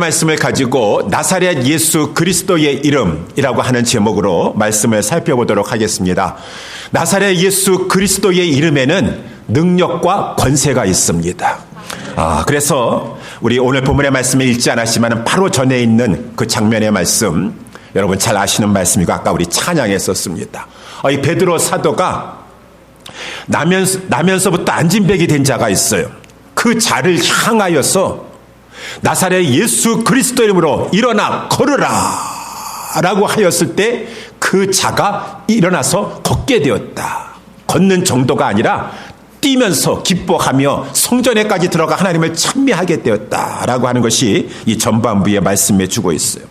말씀을 가지고 나사렛 예수 그리스도의 이름이라고 하는 제목으로 말씀을 살펴보도록 하겠습니다. 나사렛 예수 그리스도의 이름에는 능력과 권세가 있습니다. 그래서 우리 오늘 본문의 말씀을 읽지 않았지만 바로 전에 있는 그 장면의 말씀, 여러분 잘 아시는 말씀이고 아까 우리 찬양했었습니다. 이 베드로 사도가 나면서부터 안진뱅이 된 자가 있어요. 그 자를 향하여서 나사렛 예수 그리스도 이름으로 일어나 걸으라 라고 하였을 때 그 자가 일어나서 걷게 되었다. 걷는 정도가 아니라 뛰면서 기뻐하며 성전에까지 들어가 하나님을 찬미하게 되었다라고 하는 것이 이 전반부의 말씀에 주고 있어요.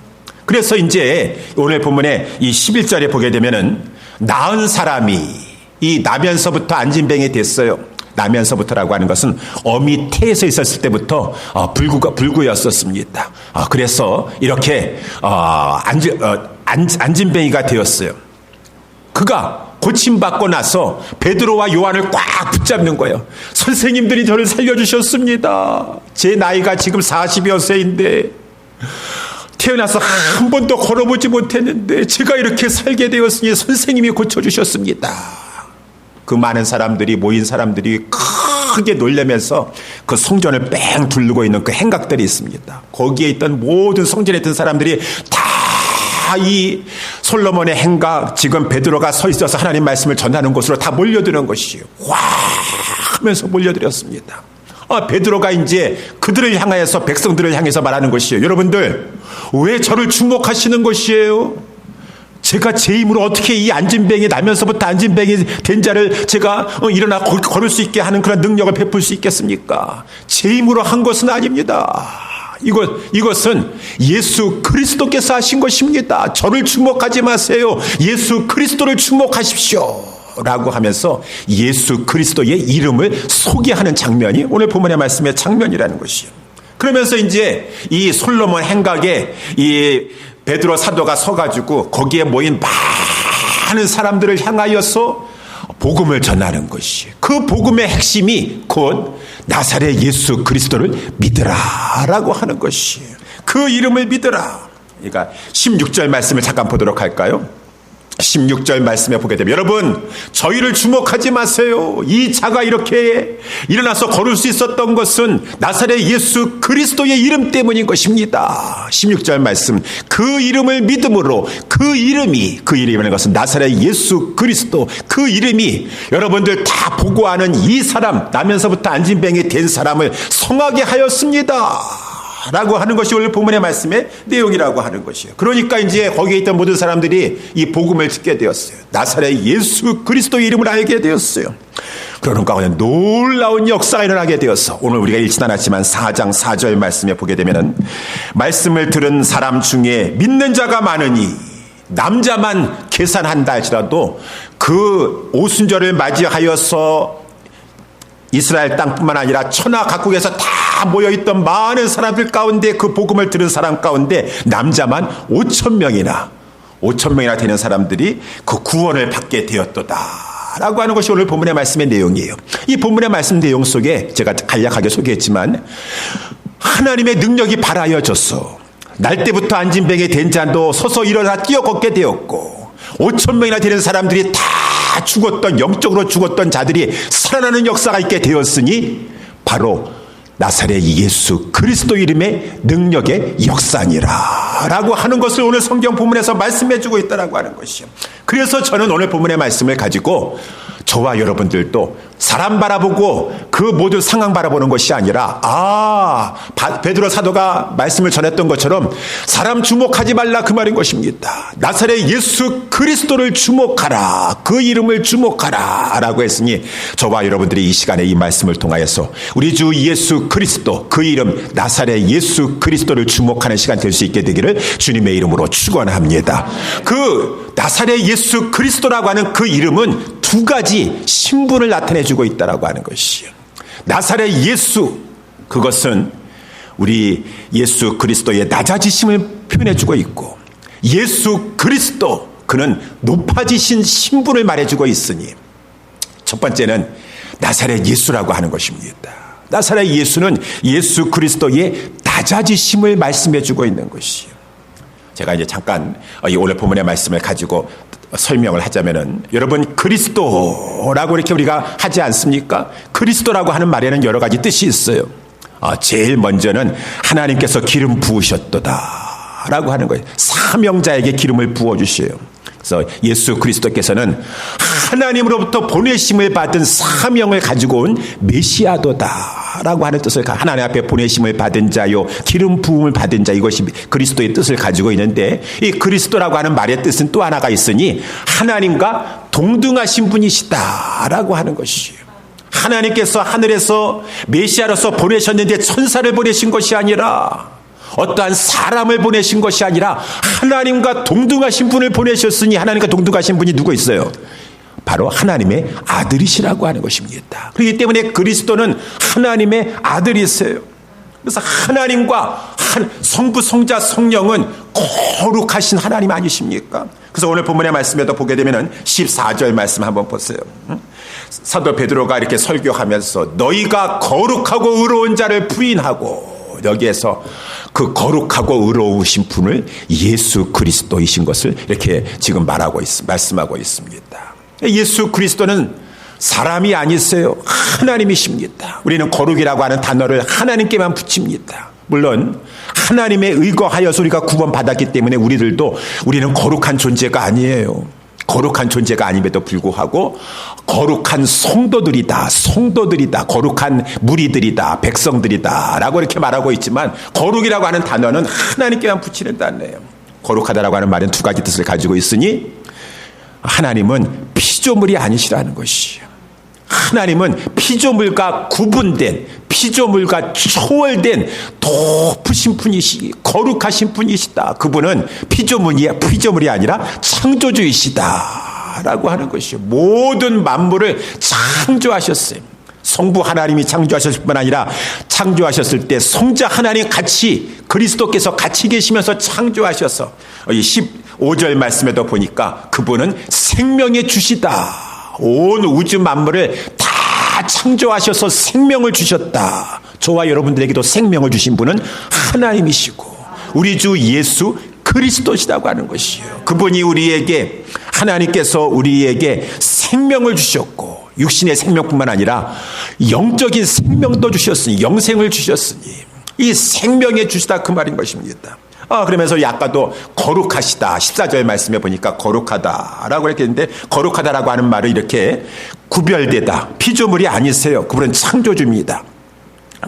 그래서 이제 오늘 본문에 이 11절에 보게 되면은 나은 사람이 이 나면서부터 안진뱅이 됐어요. 나면서부터라고 하는 것은 어미 태에서 있었을 때부터 불구였었습니다. 그래서 이렇게 안진뱅이가 되었어요. 그가 고침받고 나서 베드로와 요한을 꽉 붙잡는 거예요. 선생님들이 저를 살려주셨습니다. 제 나이가 지금 40여 세인데 태어나서 한 번도 걸어보지 못했는데 제가 이렇게 살게 되었으니 선생님이 고쳐주셨습니다. 그 많은 사람들이 모인 사람들이 크게 놀라면서 그 성전을 뺑 둘르고 있는 그 행각들이 있습니다. 거기에 있던 모든 성전에 있던 사람들이 다 이 솔로몬의 행각, 지금 베드로가 서 있어서 하나님 말씀을 전하는 곳으로 다 몰려드는 것이에요. 와 하면서 몰려들었습니다. 베드로가 이제 그들을 향하여서 백성들을 향해서 말하는 것이에요. 여러분들 왜 저를 주목하시는 것이에요? 제가 제 힘으로 어떻게 이 안진뱅이 나면서부터 안진뱅이 된 자를 제가 일어나 걸을 수 있게 하는 그런 능력을 베풀 수 있겠습니까? 제 힘으로 한 것은 아닙니다. 이것은 예수 그리스도께서 하신 것입니다. 저를 주목하지 마세요. 예수 그리스도를 주목하십시오. 라고 하면서 예수 그리스도의 이름을 소개하는 장면이 오늘 본문의 말씀의 장면이라는 것이요. 그러면서 이제 이 솔로몬 행각에 이 베드로 사도가 서가지고 거기에 모인 많은 사람들을 향하여서 복음을 전하는 것이, 그 복음의 핵심이 곧 나사렛 예수 그리스도를 믿으라라고 하는 것이에요. 그 이름을 믿으라. 그러니까 16절 말씀을 잠깐 보도록 할까요? 16절 말씀에 보게 되면 여러분 저희를 주목하지 마세요. 이 자가 이렇게 일어나서 걸을 수 있었던 것은 나사렛 예수 그리스도의 이름 때문인 것입니다. 16절 말씀, 그 이름을 믿음으로, 그 이름이라는 것은 나사렛 예수 그리스도, 그 이름이 여러분들 다 보고하는 이 사람, 나면서부터 안진뱅이 된 사람을 성하게 하였습니다 라고 하는 것이 오늘 본문의 말씀의 내용이라고 하는 것이에요. 그러니까 이제 거기에 있던 모든 사람들이 이 복음을 듣게 되었어요. 나사렛 예수 그리스도의 이름을 알게 되었어요. 그러는 가운데 놀라운 역사가 일어나게 되어서 오늘 우리가 읽진 않았지만 4장 4절 말씀에 보게 되면은 말씀을 들은 사람 중에 믿는 자가 많으니 남자만 계산한다 할지라도 그 오순절을 맞이하여서 이스라엘 땅뿐만 아니라 천하 각국에서 다 모여있던 많은 사람들 가운데 그 복음을 들은 사람 가운데 남자만 5,000명이나 되는 사람들이 그 구원을 받게 되었도다 라고 하는 것이 오늘 본문의 말씀의 내용이에요. 이 본문의 말씀 내용 속에 제가 간략하게 소개했지만 하나님의 능력이 발하여져서 날 때부터 안진뱅이 된 자도 서서 일어나 뛰어 걷게 되었고 5,000명이나 되는 사람들이 다 죽었던, 영적으로 죽었던 자들이 살아나는 역사가 있게 되었으니 바로 나사렛 예수 그리스도 이름의 능력의 역사니라 라고 하는 것을 오늘 성경 본문에서 말씀해 주고 있다라고 하는 것이요. 그래서 저는 오늘 본문의 말씀을 가지고 저와 여러분들도 사람 바라보고 그 모든 상황 바라보는 것이 아니라 베드로 사도가 말씀을 전했던 것처럼 사람 주목하지 말라 그 말인 것입니다. 나사렛 예수 그리스도를 주목하라, 그 이름을 주목하라 라고 했으니 저와 여러분들이 이 시간에 이 말씀을 통하여서 우리 주 예수 그리스도, 그 이름 나사렛 예수 그리스도를 주목하는 시간 될 수 있게 되기를 주님의 이름으로 축원합니다. 그 나사렛 예수 그리스도라고 하는 그 이름은 두 가지 신분을 나타내주고 있다라고 하는 것이요. 나사렛 예수, 그것은 우리 예수 그리스도의 낮아지심을 표현해주고 있고, 예수 그리스도, 그는 높아지신 신분을 말해주고 있으니 첫 번째는 나사렛 예수라고 하는 것입니다. 나사렛 예수는 예수 그리스도의 낮아지심을 말씀해 주고 있는 것이에요. 제가 이제 잠깐 이 오늘 본문의 말씀을 가지고 설명을 하자면은, 여러분, 그리스도라고 이렇게 우리가 하지 않습니까? 그리스도라고 하는 말에는 여러 가지 뜻이 있어요. 제일 먼저는 하나님께서 기름 부으셨도다 라고 하는 거예요. 사명자에게 기름을 부어주셔요. 그래서 예수 그리스도께서는 하나님으로부터 보내심을 받은 사명을 가지고 온 메시아도다 라고 하는 뜻을, 하나님 앞에 보내심을 받은 자요, 기름 부음을 받은 자, 이것이 그리스도의 뜻을 가지고 있는데, 이 그리스도라고 하는 말의 뜻은 또 하나가 있으니 하나님과 동등하신 분이시다 라고 하는 것이에요. 하나님께서 하늘에서 메시아로서 보내셨는데 천사를 보내신 것이 아니라, 어떠한 사람을 보내신 것이 아니라 하나님과 동등하신 분을 보내셨으니, 하나님과 동등하신 분이 누구 있어요? 바로 하나님의 아들이시라고 하는 것입니다. 그렇기 때문에 그리스도는 하나님의 아들이세요. 그래서 하나님과 성부, 성자, 성령은 거룩하신 하나님 아니십니까? 그래서 오늘 본문의 말씀에도 보게 되면 14절 말씀 한번 보세요. 사도 베드로가 이렇게 설교하면서 너희가 거룩하고 의로운 자를 부인하고, 여기에서 그 거룩하고 의로우신 분을 예수 그리스도이신 것을 이렇게 지금 말씀하고 있습니다. 예수 그리스도는 사람이 아니세요. 하나님이십니다. 우리는 거룩이라고 하는 단어를 하나님께만 붙입니다. 물론 하나님에 의거하여서 우리가 구원받았기 때문에 우리는 거룩한 존재가 아니에요. 거룩한 존재가 아님에도 불구하고 거룩한 성도들이다, 거룩한 무리들이다, 백성들이다 라고 이렇게 말하고 있지만, 거룩이라고 하는 단어는 하나님께만 붙이는 단어예요. 거룩하다라고 하는 말은 두 가지 뜻을 가지고 있으니, 하나님은 피조물이 아니시라는 것이에요. 하나님은 피조물과 구분된, 피조물과 초월된 높으신 분이시, 거룩하신 분이시다. 그분은 피조물이 아니라 창조주이시다 라고 하는 것이요. 모든 만물을 창조하셨어요. 성부 하나님이 창조하셨을 뿐 아니라 창조하셨을 때 성자 하나님 같이, 그리스도께서 같이 계시면서 창조하셔서, 이 15절 말씀에도 보니까 그분은 생명의 주시다. 온 우주 만물을 다 창조하셔서 생명을 주셨다. 저와 여러분들에게도 생명을 주신 분은 하나님이시고 우리 주 예수 그리스도시라고 하는 것이에요. 그분이 하나님께서 우리에게 생명을 주셨고, 육신의 생명뿐만 아니라 영적인 생명도 주셨으니, 영생을 주셨으니, 이 생명의 주시다 그 말인 것입니다. 그러면서 아까도 거룩하시다, 14절 말씀에 보니까 거룩하다라고 이렇게 했는데, 거룩하다라고 하는 말을 이렇게 구별되다, 피조물이 아니세요. 그분은 창조주입니다.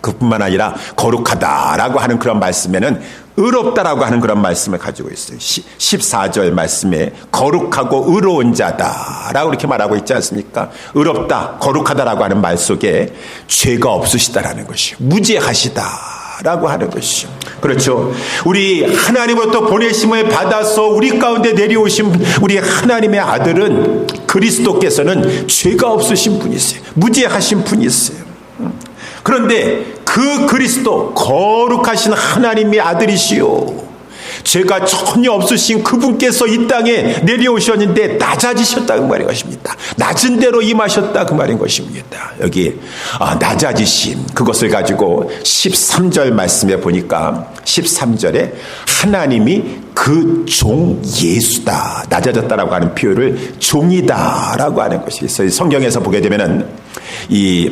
그뿐만 아니라 거룩하다라고 하는 그런 말씀에는 의롭다라고 하는 그런 말씀을 가지고 있어요. 14절 말씀에 거룩하고 의로운 자다라고 이렇게 말하고 있지 않습니까? 의롭다, 거룩하다라고 하는 말 속에 죄가 없으시다라는 것이요, 무죄하시다라고 하는 것이요. 그렇죠. 우리 하나님으로부터 보내심을 받아서 우리 가운데 내려오신 우리 하나님의 아들은, 그리스도께서는 죄가 없으신 분이세요. 무죄하신 분이세요. 그런데 그 그리스도, 거룩하신 하나님의 아들이시요, 죄가 전혀 없으신 그분께서 이 땅에 내려오셨는데 낮아지셨다 그 말인 것입니다. 낮은 대로 임하셨다 그 말인 것입니다. 여기 낮아지심, 그것을 가지고 13절 말씀에 보니까 13절에 하나님이 그 종 예수다, 낮아졌다라고 하는 표현을 종이다라고 하는 것이 있어요. 성경에서 보게 되면은 이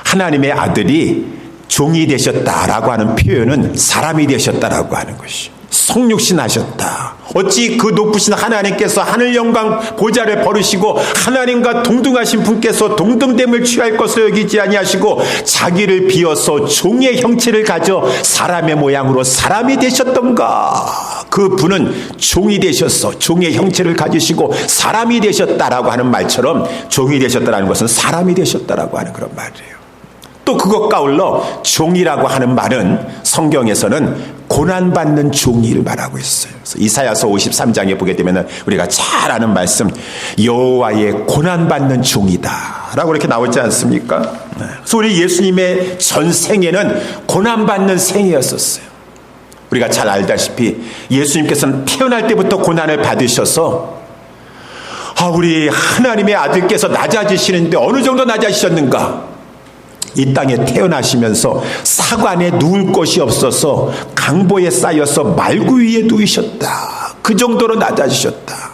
하나님의 아들이 종이 되셨다라고 하는 표현은 사람이 되셨다라고 하는 것이, 성육신 하셨다. 어찌 그 높으신 하나님께서 하늘 영광 보좌를 버리시고 하나님과 동등하신 분께서 동등됨을 취할 것을 여기지 아니하시고 자기를 비어서 종의 형체를 가져 사람의 모양으로 사람이 되셨던가. 그 분은 종이 되셔서 종의 형체를 가지시고 사람이 되셨다라고 하는 말처럼, 종이 되셨다라는 것은 사람이 되셨다라고 하는 그런 말이에요. 또 그것과 아울러 종이라고 하는 말은 성경에서는 고난받는 종이를 말하고 있어요. 그래서 이사야서 53장에 보게 되면 우리가 잘 아는 말씀, 여호와의 고난받는 종이다 라고 이렇게 나오지 않습니까? 그래서 우리 예수님의 전 생애는 고난받는 생애였었어요. 우리가 잘 알다시피 예수님께서는 태어날 때부터 고난을 받으셔서, 우리 하나님의 아들께서 낮아지시는데 어느 정도 낮아지셨는가? 이 땅에 태어나시면서 사관에 누울 곳이 없어서 강보에 쌓여서 말구 위에 누이셨다. 그 정도로 낮아지셨다.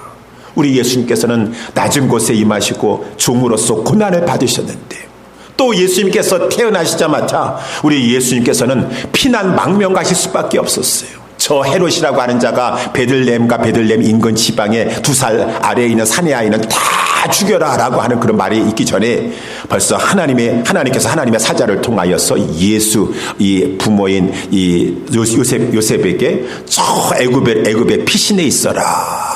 우리 예수님께서는 낮은 곳에 임하시고 종으로서 고난을 받으셨는데, 또 예수님께서 태어나시자마자 우리 예수님께서는 피난 망명 가실 수밖에 없었어요. 저 헤롯이라고 하는 자가 베들레헴과 베들레헴 인근 지방의 2살 아래에 있는 사내 아이는 다 죽여라 라고 하는 그런 말이 있기 전에 벌써 하나님께서 하나님의 사자를 통하여서 예수 이 부모인 이 요셉에게 저 애굽의 피신에 있어라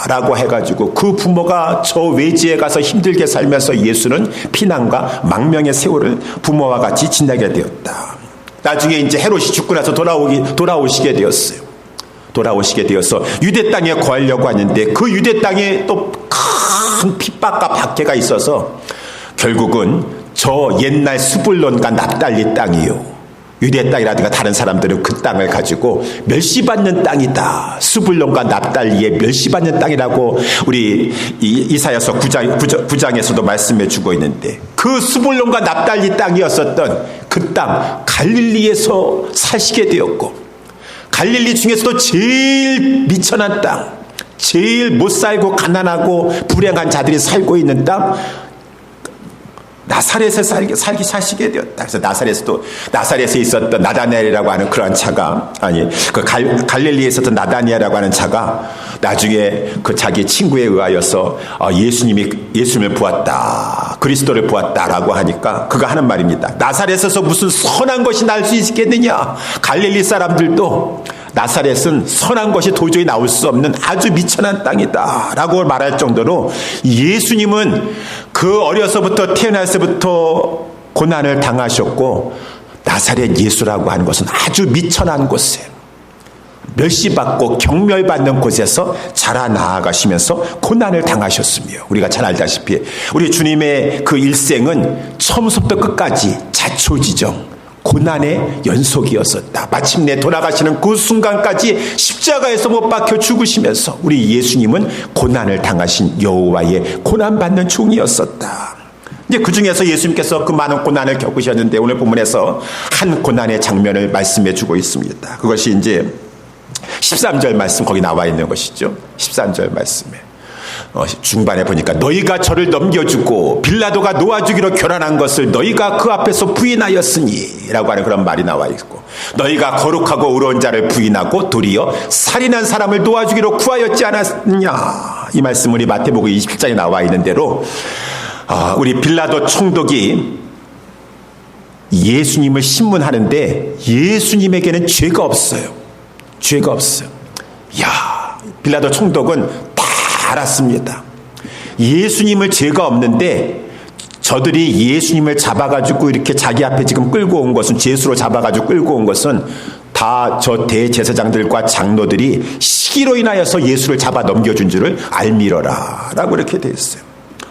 라고 해가지고 그 부모가 저 외지에 가서 힘들게 살면서 예수는 피난과 망명의 세월을 부모와 같이 지나게 되었다. 나중에 이제 헤롯이 죽고 나서 돌아오시게 되었어요. 돌아오시게 되어서 유대 땅에 거하려고 하는데 그 유대 땅에 또 큰 핍박과 박해가 있어서 결국은 저 옛날 스불론과 납달리 땅이요, 유대 땅이라든가 다른 사람들은 그 땅을 가지고 멸시받는 땅이다, 스불론과 납달리의 멸시받는 땅이라고 우리 이사야서 9장에서도 말씀해 주고 있는데, 그 스불론과 납달리 땅이었었던 그 땅 갈릴리에서 사시게 되었고, 갈릴리 중에서도 제일 미천한 땅, 제일 못 살고 가난하고 불행한 자들이 살고 있는 땅 나사렛에 사시게 되었다. 그래서 나사렛에 있었던 나다나엘이라고 하는 그런 자가, 그 갈릴리에 있었던 나다니엘이라고 하는 자가 나중에 그 자기 친구에 의하여서 예수님을 보았다, 그리스도를 보았다라고 하니까 그가 하는 말입니다. 나사렛에서 무슨 선한 것이 날 수 있겠느냐? 갈릴리 사람들도 나사렛은 선한 것이 도저히 나올 수 없는 아주 미천한 땅이다 라고 말할 정도로 예수님은 그 어려서부터 태어나서부터 고난을 당하셨고, 나사렛 예수라고 하는 것은 아주 미천한 곳에 멸시받고 경멸받는 곳에서 자라나가시면서 고난을 당하셨으며, 우리가 잘 알다시피 우리 주님의 그 일생은 처음부터 끝까지 자초지정 고난의 연속이었었다. 마침내 돌아가시는 그 순간까지 십자가에서 못 박혀 죽으시면서 우리 예수님은 고난을 당하신 여호와의 고난받는 종이었었다. 이제 그 중에서 예수님께서 그 많은 고난을 겪으셨는데, 오늘 본문에서 한 고난의 장면을 말씀해 주고 있습니다. 그것이 이제 13절 말씀, 거기 나와 있는 것이죠. 13절 말씀에 중반에 보니까 너희가 저를 넘겨주고 빌라도가 놓아주기로 결단한 것을 너희가 그 앞에서 부인하였으니 라고 하는 그런 말이 나와 있고, 너희가 거룩하고 의로운 자를 부인하고 도리어 살인한 사람을 놓아주기로 구하였지 않았느냐. 이 말씀 우리 마태복음 27장에 나와 있는 대로 우리 빌라도 총독이 예수님을 신문하는데 예수님에게는 죄가 없어요. 죄가 없어요. 빌라도 총독은 알았습니다. 예수님을 죄가 없는데 저들이 예수님을 잡아가지고 이렇게 자기 앞에 지금 끌고 온 것은, 죄수로 잡아가지고 끌고 온 것은 다 저 대제사장들과 장로들이 시기로 인하여서 예수를 잡아 넘겨준 줄을 알미러라 라고 이렇게 되어 있어요.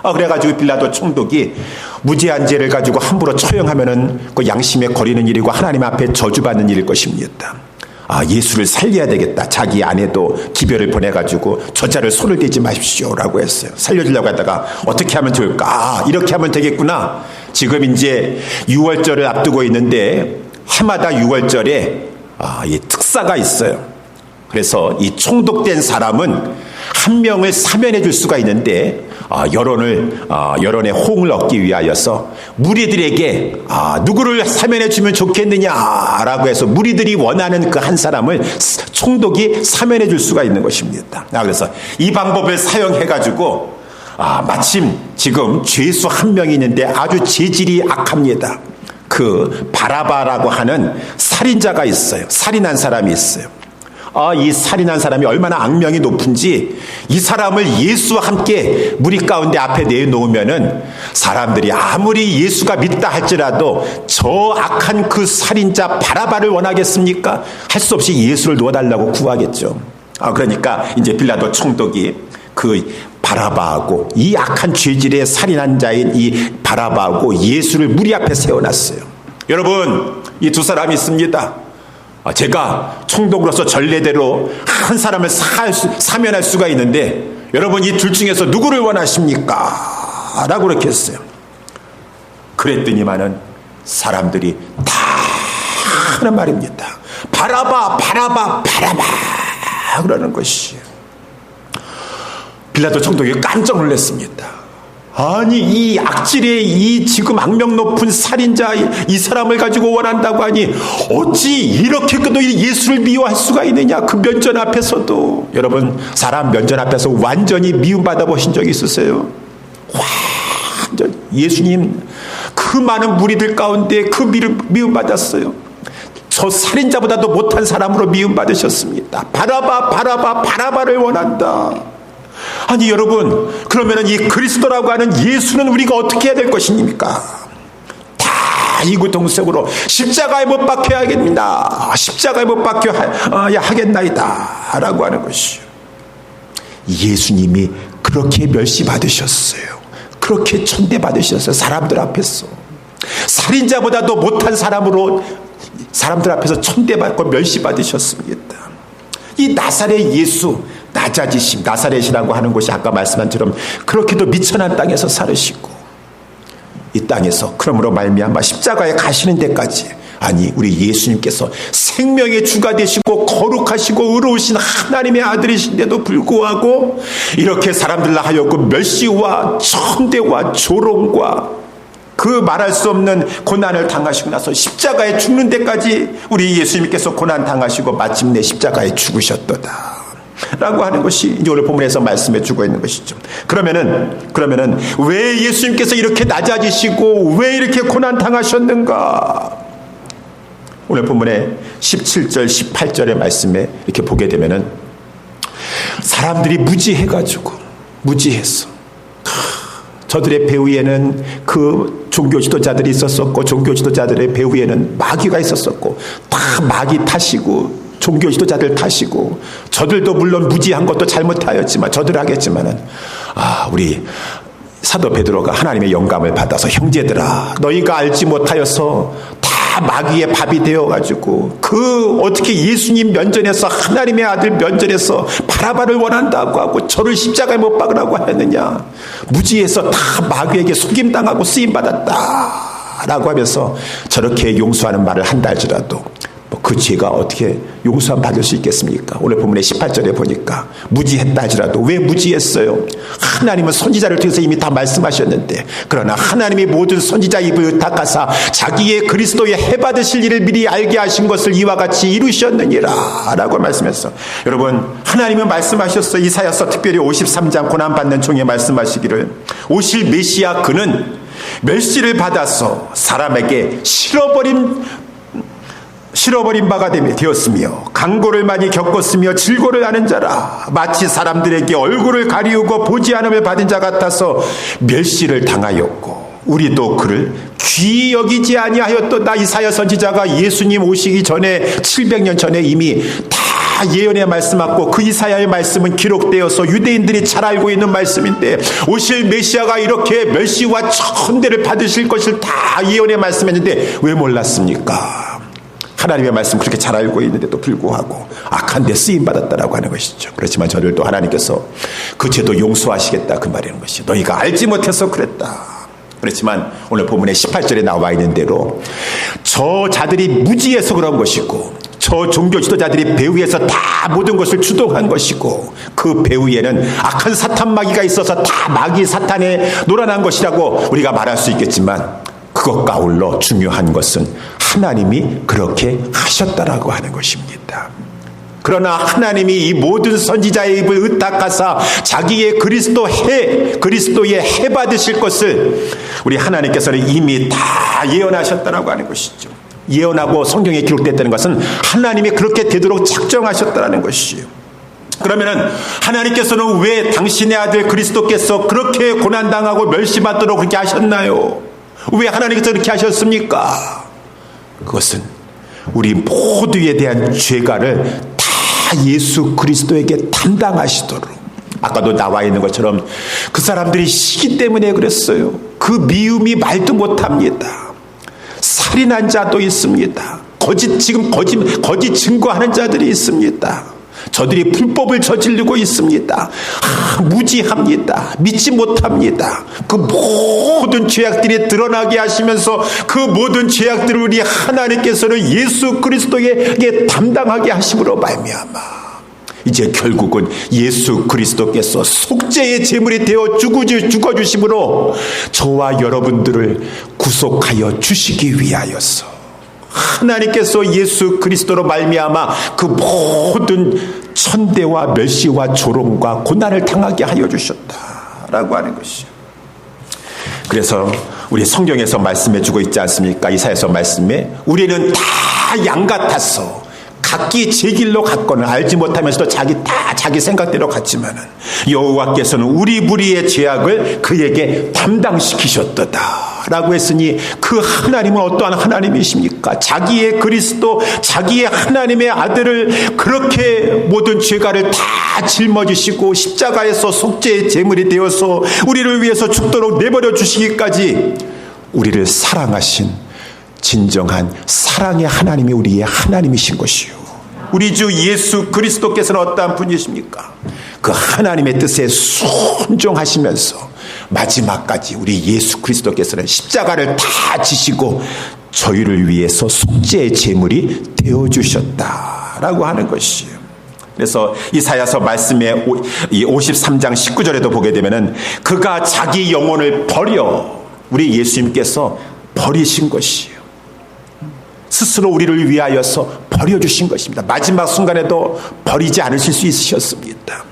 그래가지고 빌라도 총독이 무죄한 죄를 가지고 함부로 처형하면은 그 양심에 거리는 일이고 하나님 앞에 저주받는 일일 것입니다. 예수를 살려야 되겠다. 자기 아내도 기별을 보내가지고 저자를 손을 대지 마십시오라고 했어요. 살려주려고 하다가 어떻게 하면 좋을까? 이렇게 하면 되겠구나. 지금 이제 6월절을 앞두고 있는데 해마다 6월절에 이 특사가 있어요. 그래서 이 총독된 사람은 한 명을 사면해 줄 수가 있는데, 여론의 호응을 얻기 위하여서 무리들에게 누구를 사면해 주면 좋겠느냐라고 해서 무리들이 원하는 그 한 사람을 총독이 사면해 줄 수가 있는 것입니다. 그래서 이 방법을 사용해 가지고 마침 지금 죄수 한 명이 있는데 아주 재질이 악합니다. 그 바라바라고 하는 살인자가 있어요. 살인한 사람이 있어요. 이 살인한 사람이 얼마나 악명이 높은지, 이 사람을 예수와 함께 무리 가운데 앞에 내놓으면은 사람들이 아무리 예수가 믿다 할지라도 저 악한 그 살인자 바라바를 원하겠습니까? 할 수 없이 예수를 놓아달라고 구하겠죠. 그러니까 이제 빌라도 총독이 그 바라바하고, 이 악한 죄질의 살인한 자인 이 바라바하고 예수를 무리 앞에 세워놨어요. 여러분, 이 두 사람이 있습니다. 제가 총독으로서 전례대로 한 사람을 사면할 수가 있는데, 여러분 이 둘 중에서 누구를 원하십니까? 라고 그렇게 했어요. 그랬더니만은 사람들이 다 하는 말입니다. 바라바, 바라바, 바라바 그러는 것이에요. 빌라도 총독이 깜짝 놀랐습니다. 아니, 이 악질의 이 지금 악명 높은 살인자 이 사람을 가지고 원한다고 하니 어찌 이렇게도 예수를 미워할 수가 있느냐. 그 면전 앞에서도. 여러분, 사람 면전 앞에서 완전히 미움받아 보신 적 있으세요? 완전 예수님 그 많은 무리들 가운데 그 미움받았어요. 저 살인자보다도 못한 사람으로 미움받으셨습니다. 바라바, 바라바, 바라바를 원한다. 아니 여러분, 그러면은 이 그리스도라고 하는 예수는 우리가 어떻게 해야 될 것입니까? 다 이구동성으로 십자가에 못 박혀야겠다. 십자가에 못 박혀야 하겠나이다 라고 하는 것이요. 예수님이 그렇게 멸시받으셨어요. 그렇게 천대받으셨어요. 사람들 앞에서. 살인자보다도 못한 사람으로 사람들 앞에서 천대받고 멸시받으셨습니다. 이 나사렛 예수, 낮아지심, 나사렛이라고 하는 곳이 아까 말씀한 처럼 그렇게도 미천한 땅에서 살으시고 이 땅에서 그러므로 말미암아 십자가에 가시는 데까지, 아니 우리 예수님께서 생명의 주가 되시고 거룩하시고 의로우신 하나님의 아들이신데도 불구하고 이렇게 사람들로 하여금 멸시와 천대와 조롱과 그 말할 수 없는 고난을 당하시고 나서 십자가에 죽는 데까지 우리 예수님께서 고난 당하시고 마침내 십자가에 죽으셨도다 라고 하는 것이 이제 오늘 본문에서 말씀해 주고 있는 것이죠. 그러면은 왜 예수님께서 이렇게 낮아지시고 왜 이렇게 고난 당하셨는가? 오늘 본문의 17절 18절의 말씀에 이렇게 보게 되면은 사람들이 무지해서 저들의 배후에는 그 종교 지도자들이 있었었고 종교 지도자들의 배후에는 마귀가 있었었고 다 마귀 탓이고 종교 지도자들 탓이고 저들도 물론 무지한 것도 잘못하였지만 저들 하겠지만은 우리 사도 베드로가 하나님의 영감을 받아서 형제들아 너희가 알지 못하여서 다 마귀의 밥이 되어가지고 그 어떻게 예수님 면전에서 하나님의 아들 면전에서 바라바를 원한다고 하고 저를 십자가에 못 박으라고 하느냐. 무지해서 다 마귀에게 속임당하고 쓰임받았다 라고 하면서 저렇게 용서하는 말을 한다 할지라도 그 죄가 어떻게 용서함 받을 수 있겠습니까? 오늘 본문의 18절에 보니까 무지했다 할지라도 왜 무지했어요? 하나님은 선지자를 통해서 이미 다 말씀하셨는데 그러나 하나님이 모든 선지자 입을 닦아사 자기의 그리스도의 해받으실 일을 미리 알게 하신 것을 이와 같이 이루셨느니라 라고 말씀했어. 여러분, 하나님은 말씀하셨어. 이사야서 특별히 53장 고난받는 종에 말씀하시기를 오실 메시아 그는 멸시를 받아서 사람에게 실어버린 바가 되었으며 강고를 많이 겪었으며 질고를 하는 자라. 마치 사람들에게 얼굴을 가리우고 보지 않음을 받은 자 같아서 멸시를 당하였고 우리도 그를 귀히 여기지 아니하였도다. 이사야 선지자가 예수님 오시기 전에 700년 전에 이미 다 예언에 말씀하고 그 이사야의 말씀은 기록되어서 유대인들이 잘 알고 있는 말씀인데 오실 메시아가 이렇게 멸시와 천대를 받으실 것을 다 예언에 말씀했는데 왜 몰랐습니까? 하나님의 말씀 그렇게 잘 알고 있는데도 불구하고 악한 데 쓰임받았다라고 하는 것이죠. 그렇지만 저들도 하나님께서 그 죄도 용서하시겠다 그 말이라는 것이 너희가 알지 못해서 그랬다. 그렇지만 오늘 본문의 18절에 나와 있는 대로 저 자들이 무지해서 그런 것이고 저 종교 지도자들이 배후에서 다 모든 것을 주동한 것이고 그 배후에는 악한 사탄 마귀가 있어서 다 마귀 사탄에 놀아난 것이라고 우리가 말할 수 있겠지만 그것과 아울러 중요한 것은 하나님이 그렇게 하셨다라고 하는 것입니다. 그러나 하나님이 이 모든 선지자의 입을 의탁하사 자기의 그리스도의 해 받으실 것을 우리 하나님께서는 이미 다 예언하셨다라고 하는 것이죠. 예언하고 성경에 기록됐다는 것은 하나님이 그렇게 되도록 작정하셨다라는 것이에요. 그러면은 하나님께서는 왜 당신의 아들 그리스도께서 그렇게 고난당하고 멸시받도록 그렇게 하셨나요? 왜 하나님께서 그렇게 하셨습니까? 그것은 우리 모두에 대한 죄가를 다 예수 그리스도에게 담당하시도록, 아까도 나와 있는 것처럼 그 사람들이 시기 때문에 그랬어요. 그 미움이 말도 못합니다. 살인한 자도 있습니다. 거짓 증거하는 자들이 있습니다. 저들이 불법을 저지르고 있습니다. 무지합니다. 믿지 못합니다. 그 모든 죄악들이 드러나게 하시면서 그 모든 죄악들을 우리 하나님께서는 예수 그리스도에게 담당하게 하심으로 말미암아 이제 결국은 예수 그리스도께서 속죄의 제물이 되어 죽어주심으로 저와 여러분들을 구속하여 주시기 위하여서 하나님께서 예수 그리스도로 말미암아 그 모든 천대와 멸시와 조롱과 고난을 당하게 하여 주셨다라고 하는 것이요. 그래서 우리 성경에서 말씀해 주고 있지 않습니까? 이사야서 말씀에 우리는 다 양 같았어. 각기 제 길로 갔거늘 알지 못하면서도 자기 생각대로 갔지만은 여호와께서는 우리 무리의 죄악을 그에게 담당시키셨도다 라고 했으니 그 하나님은 어떠한 하나님이십니까? 자기의 그리스도 자기의 하나님의 아들을 그렇게 모든 죄가를 다 짊어지시고 십자가에서 속죄의 제물이 되어서 우리를 위해서 죽도록 내버려 주시기까지 우리를 사랑하신 진정한 사랑의 하나님이 우리의 하나님이신 것이요. 우리 주 예수 그리스도께서는 어떠한 분이십니까? 그 하나님의 뜻에 순종하시면서 마지막까지 우리 예수 그리스도께서는 십자가를 다 지시고 저희를 위해서 속죄의 제물이 되어주셨다라고 하는 것이요. 그래서 이사야서 말씀에 53장 19절에도 보게 되면은 그가 자기 영혼을 버려 우리 예수님께서 버리신 것이요. 스스로 우리를 위하여서 버려주신 것입니다. 마지막 순간에도 버리지 않으실 수 있으셨습니다.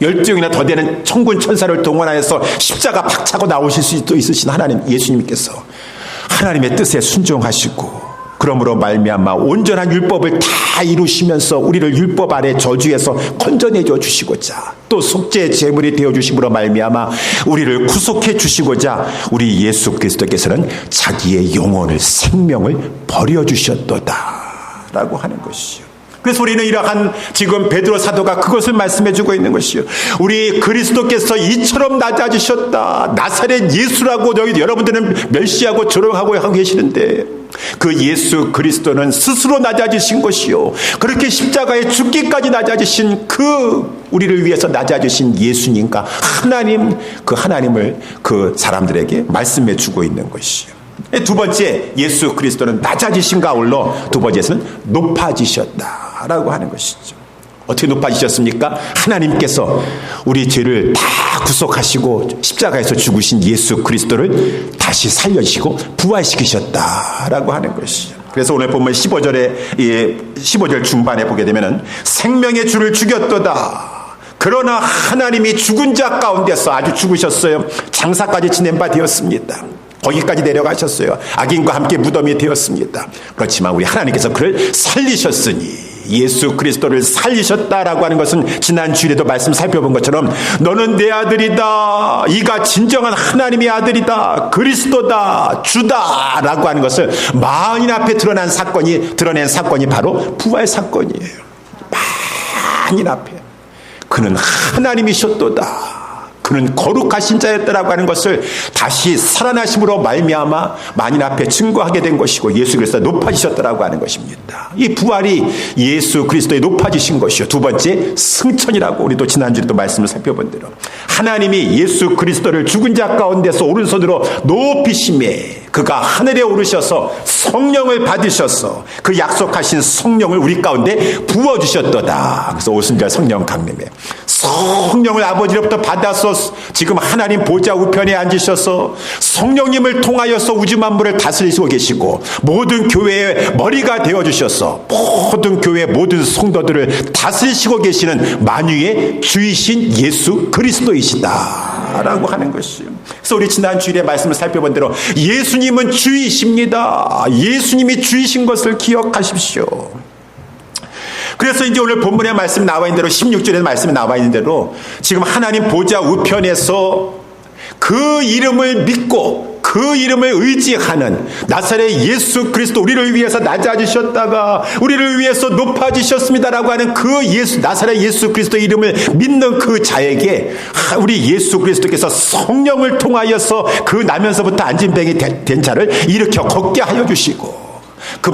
12명이나 더 되는 천군 천사를 동원하여서 십자가 박차고 나오실 수도 있으신 하나님 예수님께서 하나님의 뜻에 순종하시고 그러므로 말미암아 온전한 율법을 다 이루시면서 우리를 율법 아래 저주에서 건져내줘 주시고자 또 속죄의 제물이 되어 주심으로 말미암아 우리를 구속해 주시고자 우리 예수 그리스도께서는 자기의 영혼을 생명을 버려 주셨도다라고 하는 것이요. 그래서 우리는 이러한 지금 베드로 사도가 그것을 말씀해 주고 있는 것이요. 우리 그리스도께서 이처럼 낮아지셨다. 나사렛 예수라고 여러분들은 멸시하고 조롱하고 하고 계시는데 그 예수 그리스도는 스스로 낮아지신 것이요. 그렇게 십자가에 죽기까지 낮아지신 그 우리를 위해서 낮아지신 예수님과 하나님 그 하나님을 그 사람들에게 말씀해 주고 있는 것이요. 두 번째 예수 그리스도는 낮아지신가 아울러 두 번째는 높아지셨다라고 하는 것이죠. 어떻게 높아지셨습니까? 하나님께서 우리 죄를 다 구속하시고 십자가에서 죽으신 예수 그리스도를 다시 살려주시고 부활시키셨다라고 하는 것이죠. 그래서 오늘 보면 15절 중반에 보게 되면은 생명의 주를 죽였도다. 그러나 하나님이 죽은 자 가운데서 아주 죽으셨어요. 장사까지 지낸 바 되었습니다. 거기까지 내려가셨어요. 악인과 함께 무덤이 되었습니다. 그렇지만 우리 하나님께서 그를 살리셨으니 예수 그리스도를 살리셨다라고 하는 것은 지난 주일에도 말씀 살펴본 것처럼 너는 내 아들이다. 이가 진정한 하나님의 아들이다. 그리스도다. 주다라고 하는 것을 만인 앞에 드러낸 사건이 바로 부활 사건이에요. 만인 앞에 그는 하나님이셨도다. 그는 거룩하신 자였다라고 하는 것을 다시 살아나심으로 말미암아 만인 앞에 증거하게 된 것이고 예수 그리스도가 높아지셨다라고 하는 것입니다. 이 부활이 예수 그리스도의 높아지신 것이요. 두 번째 승천이라고 우리도 지난주에 또 말씀을 살펴본 대로 하나님이 예수 그리스도를 죽은 자 가운데서 오른손으로 높이심에 그가 하늘에 오르셔서 성령을 받으셔서 그 약속하신 성령을 우리 가운데 부어주셨도다. 그래서 오순절 성령 강림에 성령을 아버지로부터 받아서 지금 하나님 보좌 우편에 앉으셔서 성령님을 통하여서 우주 만물을 다스리시고 계시고 모든 교회의 머리가 되어주셔서 모든 교회 모든 성도들을 다스리시고 계시는 만유의 주이신 예수 그리스도이시다라고 하는 것이요. 그래서 우리 지난 주일에 말씀을 살펴본 대로 예수님은 주이십니다. 예수님이 주이신 것을 기억하십시오. 그래서 이제 오늘 본문에 말씀 나와 있는 대로 16절에 말씀이 나와 있는 대로 지금 하나님 보좌 우편에서 그 이름을 믿고 그 이름을 의지하는 나사렛 예수 그리스도 우리를 위해서 낮아지셨다가 우리를 위해서 높아지셨습니다라고 하는 그 나사렛 예수 그리스도 이름을 믿는 그 자에게 우리 예수 그리스도께서 성령을 통하여서 그 나면서부터 안진병이 된 자를 일으켜 걷게 하여 주시고 그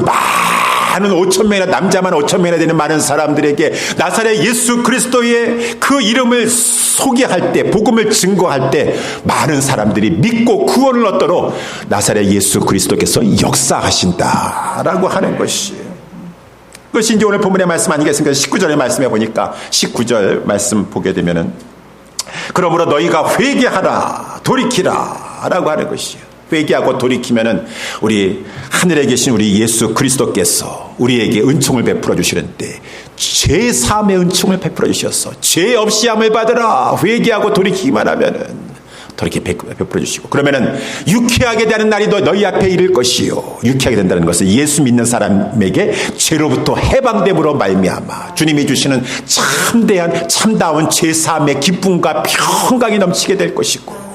많은 5,000명이나 남자만 5,000명이나 되는 많은 사람들에게 나사렛 예수 그리스도의 그 이름을 소개할 때, 복음을 증거할 때 많은 사람들이 믿고 구원을 얻도록 나사렛 예수 그리스도께서 역사하신다라고 하는 것이에요. 그것이 이제 오늘 본문의 말씀 아니겠습니까? 19절의 말씀에 보니까 19절 말씀 보게 되면은 그러므로 너희가 회개하라 돌이키라 라고 하는 것이에요. 회개하고 돌이키면은 우리 하늘에 계신 우리 예수 그리스도께서 우리에게 은총을 베풀어 주시는데 죄 사함의 은총을 베풀어 주셔서 죄 없이 함을 받으라. 회개하고 돌이키기만 하면은 그렇게 베풀어 주시고, 그러면은 유쾌하게 되는 날이 너희 앞에 이를 것이요. 유쾌하게 된다는 것은 예수 믿는 사람에게 죄로부터 해방됨으로 말미암아 주님이 주시는 참대한 참다운 죄 사함의 기쁨과 평강이 넘치게 될 것이고,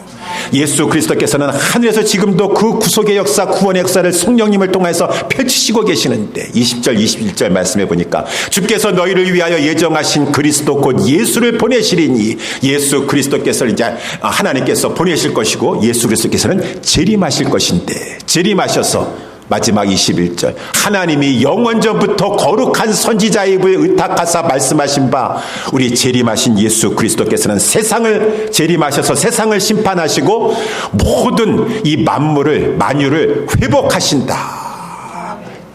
예수 그리스도께서는 하늘에서 지금도 그 구속의 역사, 구원의 역사를 성령님을 통해서 펼치시고 계시는데 20절 21절 말씀해 보니까 주께서 너희를 위하여 예정하신 그리스도 곧 예수를 보내시리니, 예수 그리스도께서 이제 하나님께서 보내실 것이고 예수 그리스도께서는 재림하실 것인데, 재림하셔서 마지막 21절 하나님이 영원전부터 거룩한 선지자의 입을 의탁하사 말씀하신 바 우리 재림하신 예수 그리스도께서는 세상을 재림하셔서 세상을 심판하시고 모든 이 만유를 회복하신다.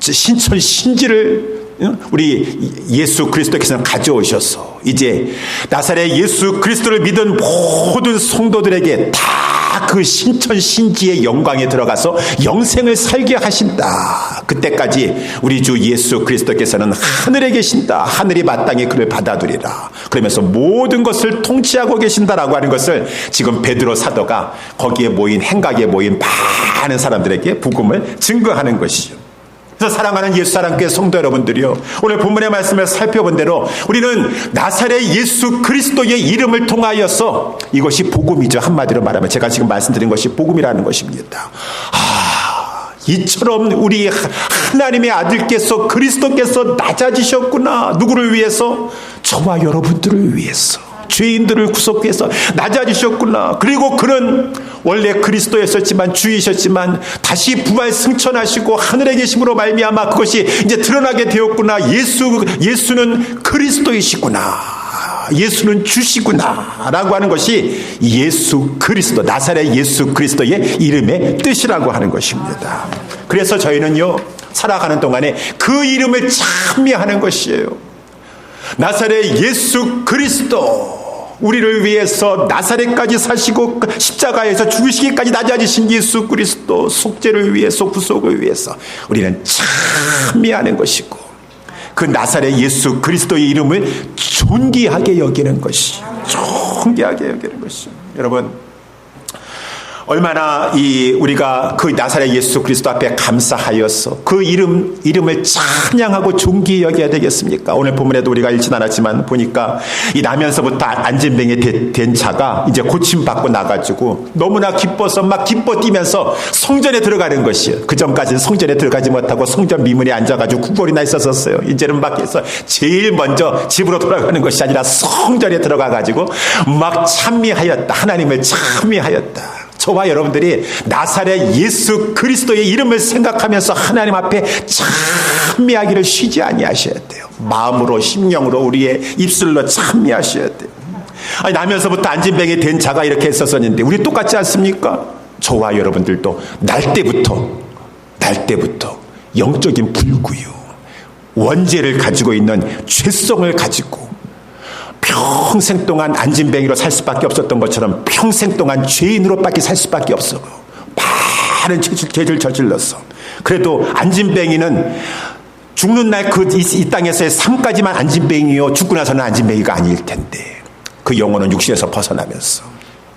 신천 신지를 우리 예수 그리스도께서는 가져오셔서 이제 나사렛 예수 그리스도를 믿은 모든 성도들에게 다 그 신천 신지의 영광에 들어가서 영생을 살게 하신다. 그때까지 우리 주 예수 그리스도께서는 하늘에 계신다. 하늘이 마땅히 그를 받아들이라. 그러면서 모든 것을 통치하고 계신다라고 하는 것을 지금 베드로 사도가 거기에 모인 행각에 모인 많은 사람들에게 복음을 증거하는 것이죠. 그래서 사랑하는 예수 사랑교회 성도 여러분들이요, 오늘 본문의 말씀을 살펴본 대로 우리는 나사렛 예수 그리스도의 이름을 통하여서, 이것이 복음이죠. 한마디로 말하면 제가 지금 말씀드린 것이 복음이라는 것입니다. 이처럼 우리 하나님의 아들께서 그리스도께서 낮아지셨구나. 누구를 위해서? 저와 여러분들을 위해서, 죄인들을 구속해서 낮아지셨구나. 그리고 그는 원래 그리스도였었지만 주이셨지만 다시 부활 승천하시고 하늘에 계심으로 말미암아 그것이 이제 드러나게 되었구나. 예수는 그리스도이시구나. 예수는 주시구나 라고 하는 것이 예수 그리스도, 나사렛 예수 그리스도의 이름의 뜻이라고 하는 것입니다. 그래서 저희는요, 살아가는 동안에 그 이름을 찬미하는 것이에요. 나사렛 예수 그리스도, 우리를 위해서 나사렛까지 사시고 십자가에서 죽으시기까지 낮아지신 예수 그리스도, 속죄를 위해서, 구속을 위해서 우리는 찬미하는 것이고, 그 나사렛 예수 그리스도의 이름을 존귀하게 여기는 것이, 존귀하게 여기는 것이. 여러분, 얼마나 우리가 그 나사렛 예수 그리스도 앞에 감사하여서 그 이름을 찬양하고 존귀히 여겨야 되겠습니까? 오늘 본문에도 우리가 읽진 않았지만 보니까 이 나면서부터 안진병이 된 자가 이제 고침받고 나가지고 너무나 기뻐서 막 기뻐 뛰면서 성전에 들어가는 것이에요. 그 전까지는 성전에 들어가지 못하고 성전 미문에 앉아가지고 구걸이나 있었어요. 이제는 밖에서 제일 먼저 집으로 돌아가는 것이 아니라 성전에 들어가가지고 막 찬미하였다. 하나님을 찬미하였다. 저와 여러분들이 나사렛 예수 그리스도의 이름을 생각하면서 하나님 앞에 찬미하기를 쉬지 아니하셔야 돼요. 마음으로, 심령으로, 우리의 입술로 찬미하셔야 돼요. 나면서부터 안진병이 된 자가 이렇게 했었었는데 우리 똑같지 않습니까? 저와 여러분들도 날 때부터 영적인 불구유, 원죄를 가지고 있는 죄성을 가지고 평생 동안 안진뱅이로 살 수밖에 없었던 것처럼 평생 동안 죄인으로밖에 살 수밖에 없어. 많은 죄를 저질렀어. 그래도 안진뱅이는 죽는 날 이 땅에서의 삶까지만 안진뱅이요, 죽고 나서는 안진뱅이가 아닐 텐데 그 영혼은 육신에서 벗어나면서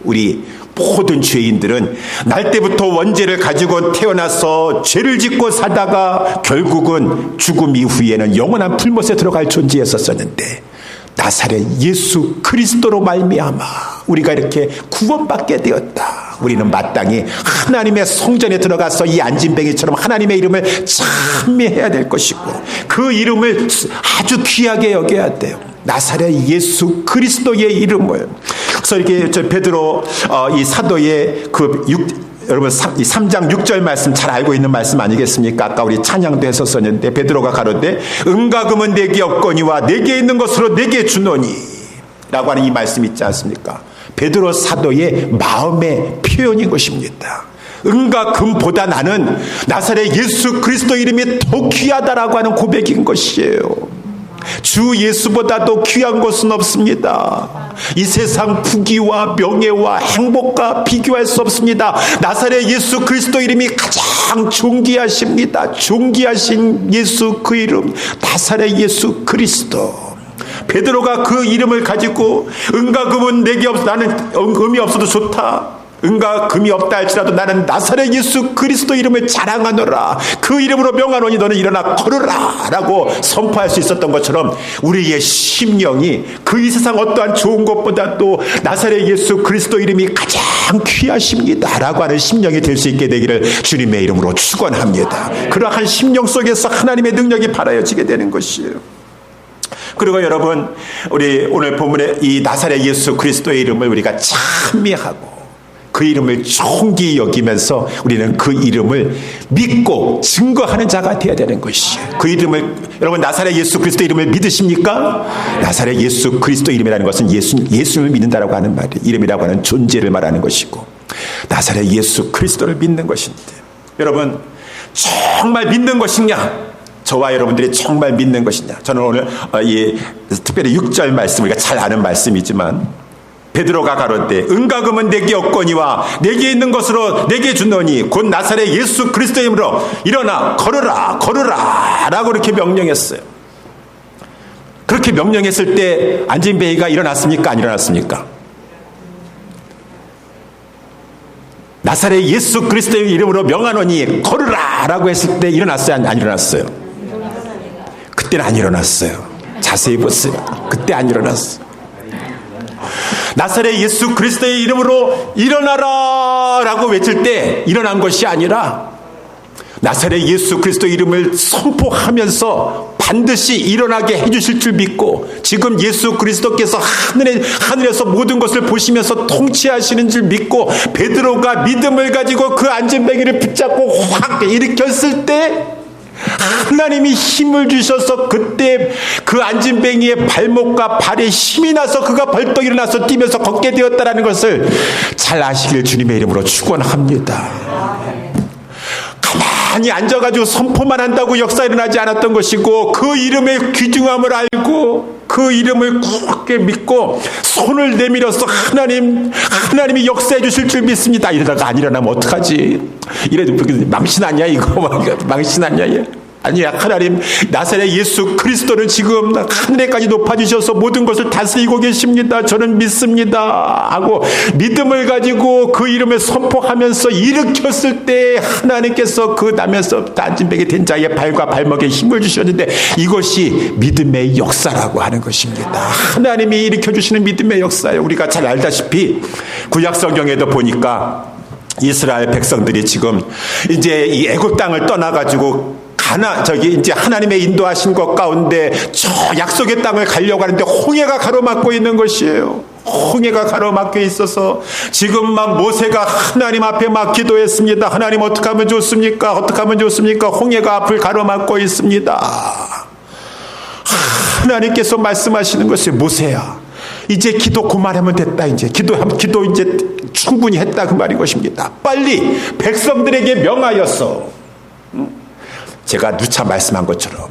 우리 모든 죄인들은 날 때부터 원죄를 가지고 태어나서 죄를 짓고 살다가 결국은 죽음 이후에는 영원한 불못에 들어갈 존재였었는데 나사렛 예수 그리스도로 말미암아 우리가 이렇게 구원받게 되었다. 우리는 마땅히 하나님의 성전에 들어가서 이 안진뱅이처럼 하나님의 이름을 찬미해야 될 것이고 그 이름을 아주 귀하게 여겨야 돼요. 나사렛 예수 그리스도의 이름을. 그래서 이렇게 베드로 이 사도의 그 여러분 3장 6절 말씀 잘 알고 있는 말씀 아니겠습니까? 아까 우리 찬양도 했었었는데 베드로가 가로되 은과 금은 내게 없거니와 내게 있는 것으로 내게 주노니 라고 하는 이 말씀 있지 않습니까? 베드로 사도의 마음의 표현인 것입니다. 은과 금보다 나는 나사렛 예수 그리스도 이름이 더 귀하다라고 하는 고백인 것이에요. 주 예수보다도 귀한 것은 없습니다. 이 세상 부귀와 명예와 행복과 비교할 수 없습니다. 나사렛 예수 그리스도 이름이 가장 존귀하십니다. 존귀하신 예수 그 이름, 나사렛 예수 그리스도. 베드로가 그 이름을 가지고 은과 금은 내게 나는 금이 없어도 좋다. 은과 금이 없다 할지라도 나는 나사렛 예수 그리스도 이름을 자랑하노라. 그 이름으로 명하노니 너는 일어나 걸으라 라고 선포할 수 있었던 것처럼 우리의 심령이 그 이 세상 어떠한 좋은 것보다도 나사렛 예수 그리스도 이름이 가장 귀하십니다 라고 하는 심령이 될 수 있게 되기를 주님의 이름으로 축원합니다. 그러한 심령 속에서 하나님의 능력이 발하여지게 되는 것이에요. 그리고 여러분, 우리 오늘 본문에 이 나사렛 예수 그리스도의 이름을 우리가 찬미하고 그 이름을 존귀히 여기면서 우리는 그 이름을 믿고 증거하는 자가 되어야 되는 것이에요. 그 이름을, 여러분 나사렛 예수 그리스도 이름을 믿으십니까? 나사렛 예수 그리스도 이름이라는 것은 예수를 믿는다라고 하는 말이, 이름이라고 하는 존재를 말하는 것이고 나사렛 예수 그리스도를 믿는 것인데, 여러분 정말 믿는 것이냐? 저와 여러분들이 정말 믿는 것이냐? 저는 오늘 특별히 6절 말씀, 우리가 잘 아는 말씀이지만 베드로가 가로되 은과 금은 내게 없거니와 내게 있는 것으로 내게 주노니 곧 나사렛 예수 그리스도의 이름으로 일어나 걸으라 걸으라 라고 이렇게 명령했어요. 그렇게 명령했을 때 안진뱅이가 일어났습니까? 안 일어났습니까? 나사렛 예수 그리스도의 이름으로 명하노니 걸으라 라고 했을 때 일어났어요? 안 일어났어요? 그때는 안 일어났어요. 자세히 보세요. 그때 안 일어났어요. 나사렛 예수 그리스도의 이름으로 일어나라 라고 외칠 때 일어난 것이 아니라 나사렛 예수 그리스도 이름을 선포하면서 반드시 일어나게 해주실 줄 믿고, 지금 예수 그리스도께서 하늘에서 모든 것을 보시면서 통치하시는 줄 믿고 베드로가 믿음을 가지고 그 안진뱅이를 붙잡고 확 일으켰을 때 하나님이 힘을 주셔서 그때 그 안진뱅이의 발목과 발에 힘이 나서 그가 벌떡 일어나서 뛰면서 걷게 되었다는 것을 잘 아시길 주님의 이름으로 축원합니다. 가만히 앉아가지고 선포만 한다고 역사 일어나지 않았던 것이고, 그 이름의 귀중함을 알고 그 이름을 굳게 믿고 손을 내밀어서 하나님이 역사해 주실 줄 믿습니다. 이러다가 안 일어나면 어떡하지? 이래도 망신 아니야 이거? 망신 아니야 얘? 아니야. 하나님 나사렛 예수 그리스도는 지금 하늘에까지 높아지셔서 모든 것을 다스리고 계십니다. 저는 믿습니다 하고 믿음을 가지고 그 이름을 선포하면서 일으켰을 때 하나님께서 그 남에서 안진뱅이 된 자의 발과 발목에 힘을 주셨는데, 이것이 믿음의 역사라고 하는 것입니다. 하나님이 일으켜주시는 믿음의 역사예요. 우리가 잘 알다시피 구약 성경에도 보니까 이스라엘 백성들이 지금 이제 이 애굽 땅을 떠나가지고 이제 하나님의 인도하신 것 가운데 저 약속의 땅을 가려고 하는데 홍해가 가로막고 있는 것이에요. 홍해가 가로막혀 있어서 지금 막 모세가 하나님 앞에 막 기도했습니다. 하나님 어떻게 하면 좋습니까? 어떻게 하면 좋습니까? 홍해가 앞을 가로막고 있습니다. 하나님께서 말씀하시는 것이, 모세야 이제 기도 그만하면 됐다. 이제 기도 이제 충분히 했다 그 말인 것입니다. 빨리 백성들에게 명하여서, 제가 누차 말씀한 것처럼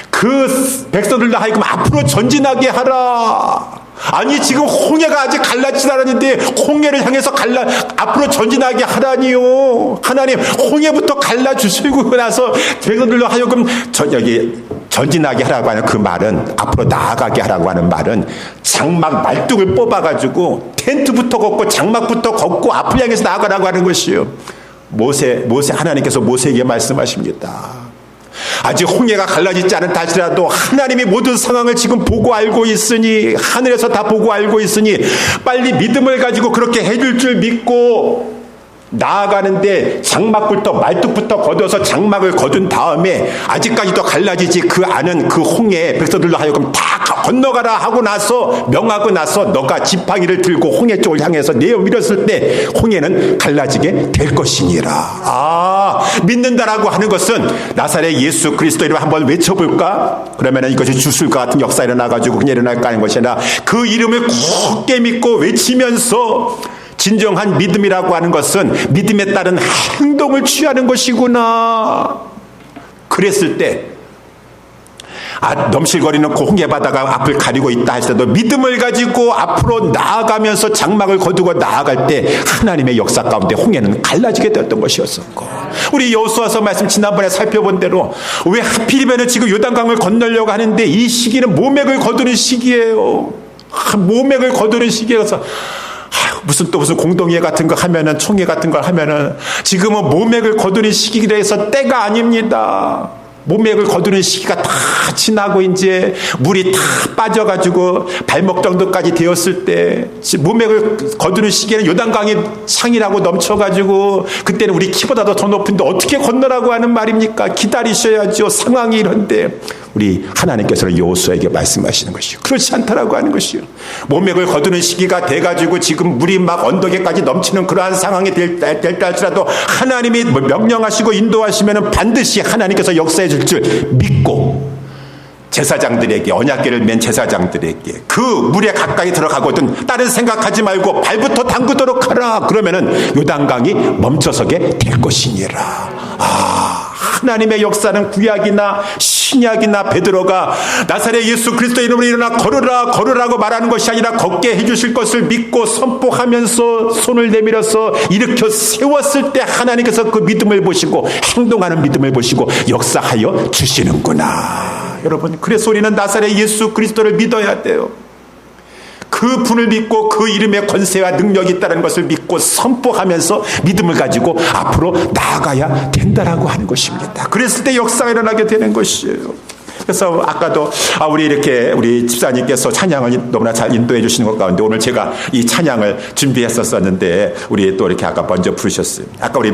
그 백성들도 하여금 앞으로 전진하게 하라. 아니 지금 홍해가 아직 갈라지지 않았는데 홍해를 향해서 앞으로 전진하게 하라니요. 하나님 홍해부터 갈라주시고 나서 백성들도 하여금 전진하게 하라고 하는 그 말은, 앞으로 나아가게 하라고 하는 말은 장막 말뚝을 뽑아가지고 텐트부터 걷고 장막부터 걷고 앞을 향해서 나아가라고 하는 것이요. 하나님께서 모세에게 말씀하십니다. 아직 홍해가 갈라지지 않은 다시라도 하나님이 모든 상황을 지금 보고 알고 있으니, 하늘에서 다 보고 알고 있으니 빨리 믿음을 가지고 그렇게 해줄 줄 믿고 나아가는데 장막부터 말뚝부터 걷어서 장막을 거둔 다음에 아직까지도 갈라지지 그 안은 그 홍해 백성들로 하여금 다 건너가라 하고 나서 명하고 나서 너가 지팡이를 들고 홍해 쪽을 향해서 내어 밀었을 때 홍해는 갈라지게 될 것이니라. 믿는다라고 하는 것은 나사렛 예수 그리스도 이름 한번 외쳐볼까? 그러면 이것이 주술과 같은 역사 일어나가지고 그냥 일어날까 하는 것이 아니라 그 이름을 굳게 믿고 외치면서 진정한 믿음이라고 하는 것은 믿음에 따른 행동을 취하는 것이구나. 그랬을 때 넘실거리는 그 홍해바다가 앞을 가리고 있다 할지라도 믿음을 가지고 앞으로 나아가면서 장막을 거두고 나아갈 때 하나님의 역사 가운데 홍해는 갈라지게 되었던 것이었었고, 우리 여호수아서 말씀 지난번에 살펴본 대로 왜 하필이면 지금 요단강을 건너려고 하는데 이 시기는 모맥을 거두는 시기예요. 모맥을 거두는 시기여서 무슨 공동회 같은 거 하면은 총회 같은 걸 하면은 지금은 모맥을 거두는 시기라 해서 때가 아닙니다. 모맥을 거두는 시기가 다 지나고 이제 물이 다 빠져가지고 발목 정도까지 되었을 때 모맥을 거두는 시기에는 요단강이 창이라고 넘쳐가지고 그때는 우리 키보다도 더 높은데 어떻게 건너라고 하는 말입니까? 기다리셔야죠. 상황이 이런데 우리 하나님께서는 여호수아에게 말씀하시는 것이요, 그렇지 않다라고 하는 것이요. 모맥을 거두는 시기가 돼가지고 지금 물이 막 언덕에까지 넘치는 그러한 상황이 될 할지라도 하나님이 명령하시고 인도하시면 반드시 하나님께서 역사해 줄 줄 믿고 제사장들에게, 언약궤를 맨 제사장들에게 그 물에 가까이 들어가거든 다른 생각하지 말고 발부터 담그도록 하라. 그러면은 요단강이 멈춰서게 될 것이니라. 하나님의 역사는 구약이나 신약이나 베드로가 나사렛 예수 그리스도 이름으로 일어나 걸으라 걸으라고 말하는 것이 아니라 걷게 해주실 것을 믿고 선포하면서 손을 내밀어서 일으켜 세웠을 때 하나님께서 그 믿음을 보시고 행동하는 믿음을 보시고 역사하여 주시는구나. 여러분, 그래서 우리는 나사렛 예수 그리스도를 믿어야 돼요. 그 분을 믿고 그 이름의 권세와 능력이 있다는 것을 믿고 선포하면서 믿음을 가지고 앞으로 나아가야 된다라고 하는 것입니다. 그랬을 때 역사가 일어나게 되는 것이에요. 그래서 아까도 우리 집사님께서 찬양을 너무나 잘 인도해 주시는 것 가운데 오늘 제가 이 찬양을 준비했었는데 우리 또 이렇게 아까 먼저 부르셨어요. 아까 우리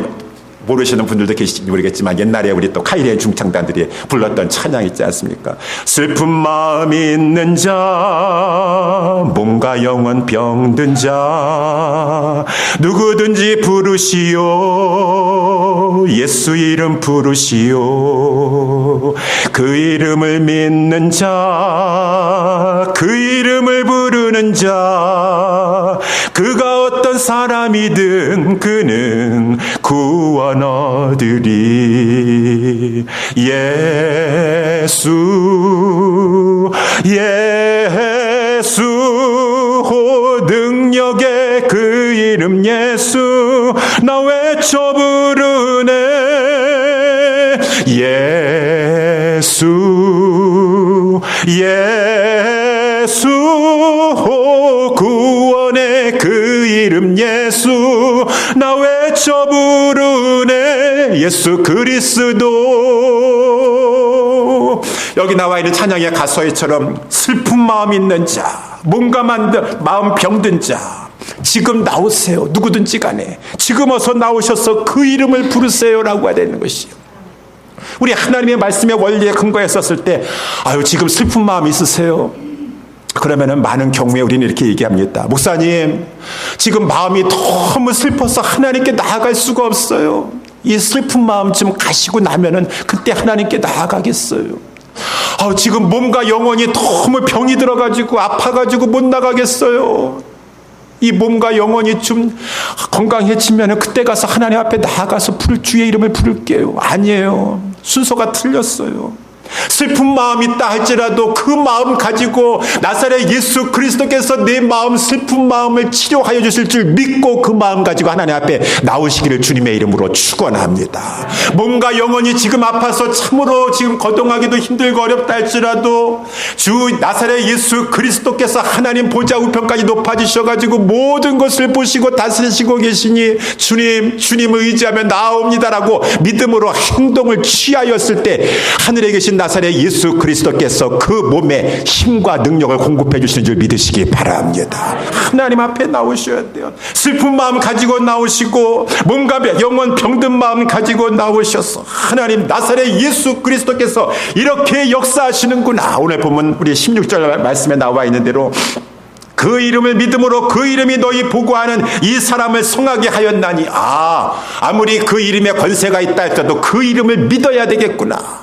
모르시는 분들도 계실지 모르겠지만 옛날에 우리 또 카이리의 중창단들이 불렀던 찬양 있지 않습니까? 슬픈 마음 있는 자, 몸과 영혼 병든 자, 누구든지 부르시오. 예수 이름 부르시오. 그 이름을 믿는 자, 그 이름을 부르는 자, 그가 어떤 사람이든 그는 구원 얻으리. 예수 능력의 그 이름 예수 나 외쳐 부르네. 예수 구원의 그 이름 예수 나 외쳐 부르네. 예수 그리스도. 여기 나와 있는 찬양의 가사에처럼 슬픈 마음 있는 자, 몸과 마음 병든 자, 지금 나오세요. 누구든지 간에 지금 어서 나오셔서 그 이름을 부르세요라고 해야 되는 것이요. 우리 하나님의 말씀의 원리에 근거했었을 때 지금 슬픈 마음 있으세요? 그러면은 많은 경우에 우리는 이렇게 얘기합니다. 목사님, 지금 마음이 너무 슬퍼서 하나님께 나아갈 수가 없어요. 이 슬픈 마음 좀 가시고 나면은 그때 하나님께 나아가겠어요. 지금 몸과 영혼이 너무 병이 들어가지고 아파가지고 못 나가겠어요. 이 몸과 영혼이 좀 건강해지면 그때 가서 하나님 앞에 나아가서 주의 이름을 부를게요. 아니에요. 순서가 틀렸어요. 슬픈 마음이 있다 할지라도 그 마음 가지고 나사렛 예수 그리스도께서 내 마음 슬픈 마음을 치료하여 주실 줄 믿고 그 마음 가지고 하나님 앞에 나오시기를 주님의 이름으로 축원합니다. 몸과 영혼이 지금 아파서 참으로 지금 거동하기도 힘들고 어렵다 할지라도 주 나사렛 예수 그리스도께서 하나님 보좌 우편까지 높아지셔가지고 모든 것을 보시고 다스리시고 계시니 주님을 의지하며 나옵니다라고 믿음으로 행동을 취하였을 때 하늘에 계신 나사렛 예수 그리스도께서 그 몸에 힘과 능력을 공급해 주시는 줄 믿으시기 바랍니다. 하나님 앞에 나오셔야 돼요. 슬픈 마음 가지고 나오시고 몸과 영혼 병든 마음 가지고 나오셔서 하나님 나사렛 예수 그리스도께서 이렇게 역사하시는구나. 오늘 보면 우리 16절 말씀에 나와 있는 대로 그 이름을 믿음으로 그 이름이 너희 보고하는 이 사람을 성하게 하였나니 아무리 그 이름에 권세가 있다 할지라도 그 이름을 믿어야 되겠구나.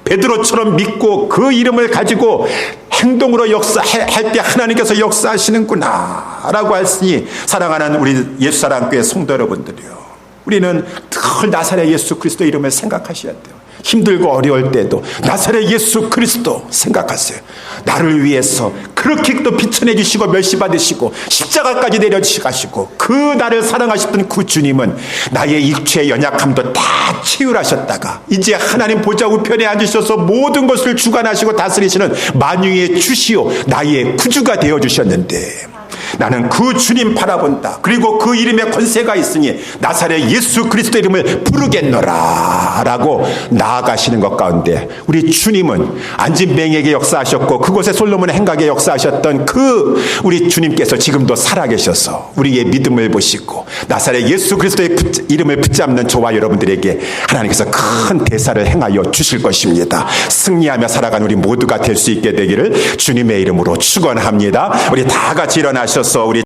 베드로처럼 믿고 그 이름을 가지고 행동으로 역사할 때 하나님께서 역사하시는구나 라고 했으니 사랑하는 우리 예수사랑교회 성도 여러분들이요, 우리는 늘 나사렛 예수 그리스도 이름을 생각하셔야 돼요. 힘들고 어려울 때도 나사렛 예수 그리스도 생각하세요. 나를 위해서 그렇게 또 비천해 주시고 멸시받으시고 십자가까지 내려주시고 그 나를 사랑하셨던 그 주님은 나의 육체의 연약함도 다 치유하셨다가 이제 하나님 보좌 우편에 앉으셔서 모든 것을 주관하시고 다스리시는 만유의 주시오 나의 구주가 되어주셨는데 나는 그 주님 바라본다. 그리고 그 이름에 권세가 있으니 나사렛 예수 그리스도 이름을 부르겠노라 라고 나아가시는 것 가운데 우리 주님은 안진뱅에게 역사하셨고 그곳에 솔로몬의 행각에 역사하셨던 그 우리 주님께서 지금도 살아계셔서 우리의 믿음을 보시고 나사렛 예수 그리스도의 이름을 붙잡는 저와 여러분들에게 하나님께서 큰 대사를 행하여 주실 것입니다. 승리하며 살아가는 우리 모두가 될 수 있게 되기를 주님의 이름으로 축원합니다. 우리 다 같이 일어나셔서 우리